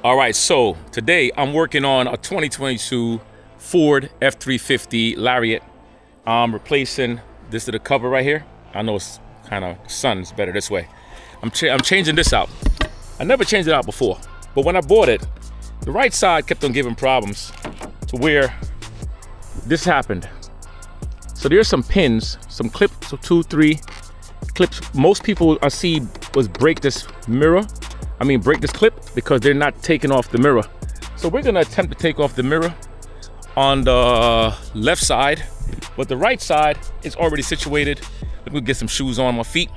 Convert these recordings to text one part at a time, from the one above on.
All right, so today I'm working on a 2022 Ford F350 Lariat. I'm replacing this to the cover right here. I know it's kind of, sun's better this way. I'm changing this out. I never changed it out before, but when I bought it, the right side kept on giving problems to where this happened. So there's some pins, some clips, so 2, 3 clips. Most people I see was break this clip because they're not taking off the mirror. So we're gonna attempt to take off the mirror on the left side, but the right side is already situated. Let me get some shoes on my feet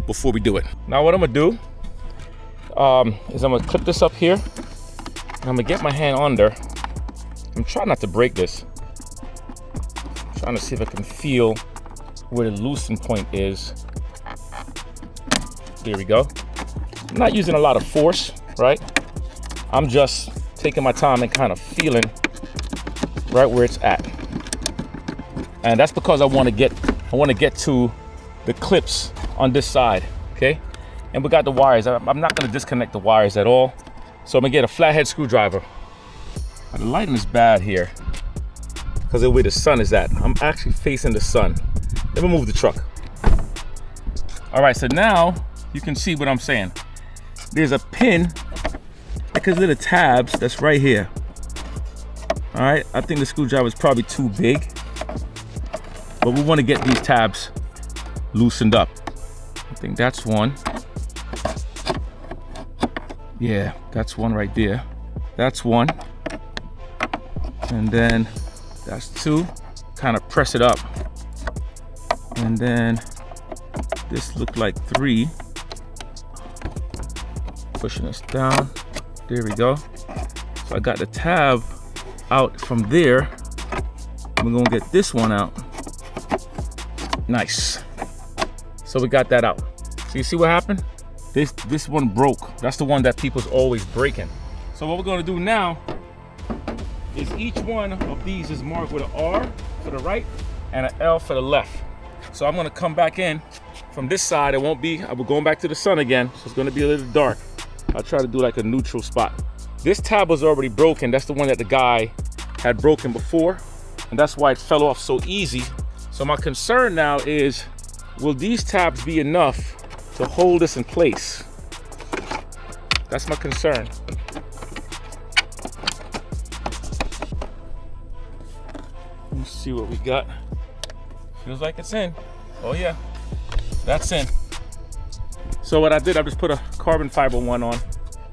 before we do it. Now what I'm gonna do is I'm gonna clip this up here, and I'm gonna get my hand under. I'm trying not to break this. I'm trying to see if I can feel where the loosen point is. There we go. I'm not using a lot of force, right? I'm just taking my time and kind of feeling right where it's at. And that's because I want to get to the clips on this side, okay? And we got the wires. I'm not gonna disconnect the wires at all. So I'm gonna get a flathead screwdriver. The lighting is bad here because of where the sun is at. I'm actually facing the sun. Let me move the truck. All right, so now you can see what I'm saying. There's a pin because of the tabs that's right here. All right, I think the screwdriver is probably too big, but we want to get these tabs loosened up. I think that's one. Yeah, that's one right there. That's one. And then that's 2. Kind of press it up. And then this looked like 3. Pushing this down. There we go. So I got the tab out from there. We're gonna get this one out. Nice. So we got that out. So you see what happened? This one broke. That's the one that people's always breaking. So what we're gonna do now is each one of these is marked with an R for the right and an L for the left. So I'm gonna come back in from this side. It won't be, we're going back to the sun again, so it's gonna be a little dark. I'll try to do like a neutral spot. This tab was already broken. That's the one that the guy had broken before, and that's why it fell off so easy. So my concern now is, will these tabs be enough to hold this in place? That's my concern. Let's see what we got. Feels like it's in. Oh yeah, that's in. So what I did, I just put a carbon fiber one on.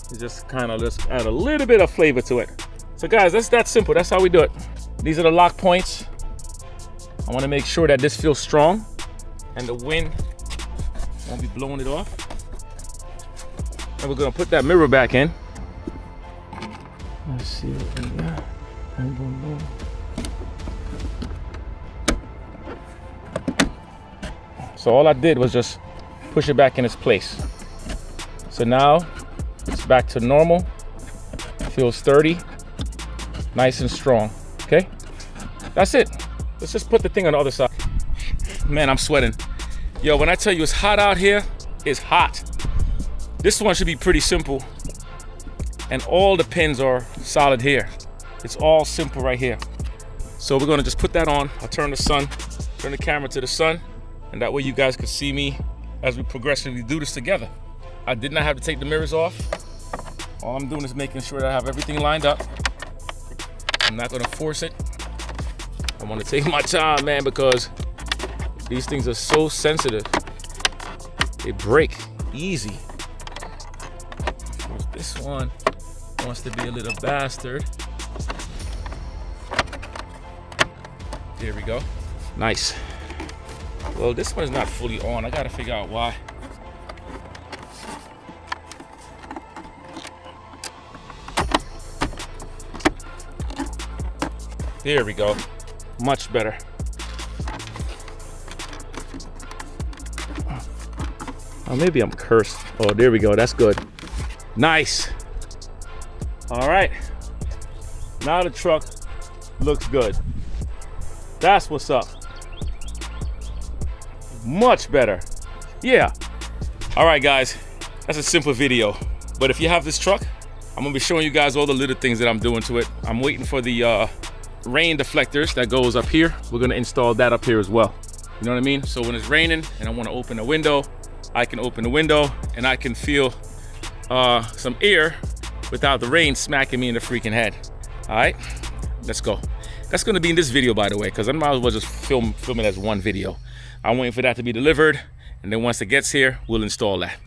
It just kind of just add a little bit of flavor to it. So guys, that's that simple. That's how we do it. These are the lock points. I want to make sure that this feels strong and the wind won't be blowing it off. And we're gonna put that mirror back in. Let's see what we got. Boom, boom, boom. So all I did was just push it back in its place. So now it's back to normal. Feels sturdy, nice and strong. Okay, that's it. Let's just put the thing on the other side. Man, I'm sweating. Yo, when I tell you it's hot out here, it's hot. This one should be pretty simple. And all the pins are solid here. It's all simple right here. So we're gonna just put that on. I'll turn the camera to the sun, and that way you guys can see me as we progressively do this together. I did not have to take the mirrors off. All I'm doing is making sure that I have everything lined up. I'm not gonna force it. I wanna take my time, man, because these things are so sensitive. They break easy. This one wants to be a little bastard. There we go. Nice. Well, this one is not fully on. I gotta figure out why. There we go. Much better. Oh, maybe I'm cursed. Oh, there we go. That's good. Nice. All right. Now the truck looks good. That's what's up. Much better. Yeah. All right, guys. That's a simple video. But if you have this truck, I'm gonna be showing you guys all the little things that I'm doing to it. I'm waiting for the rain deflectors that goes up here. We're gonna install that up here as well. You know what I mean? So when it's raining and I wanna open a window, I can open the window and I can feel some air without the rain smacking me in the freaking head. All right, let's go. That's gonna be in this video, by the way, because I might as well just film it as one video. I'm waiting for that to be delivered, and then once it gets here, we'll install that.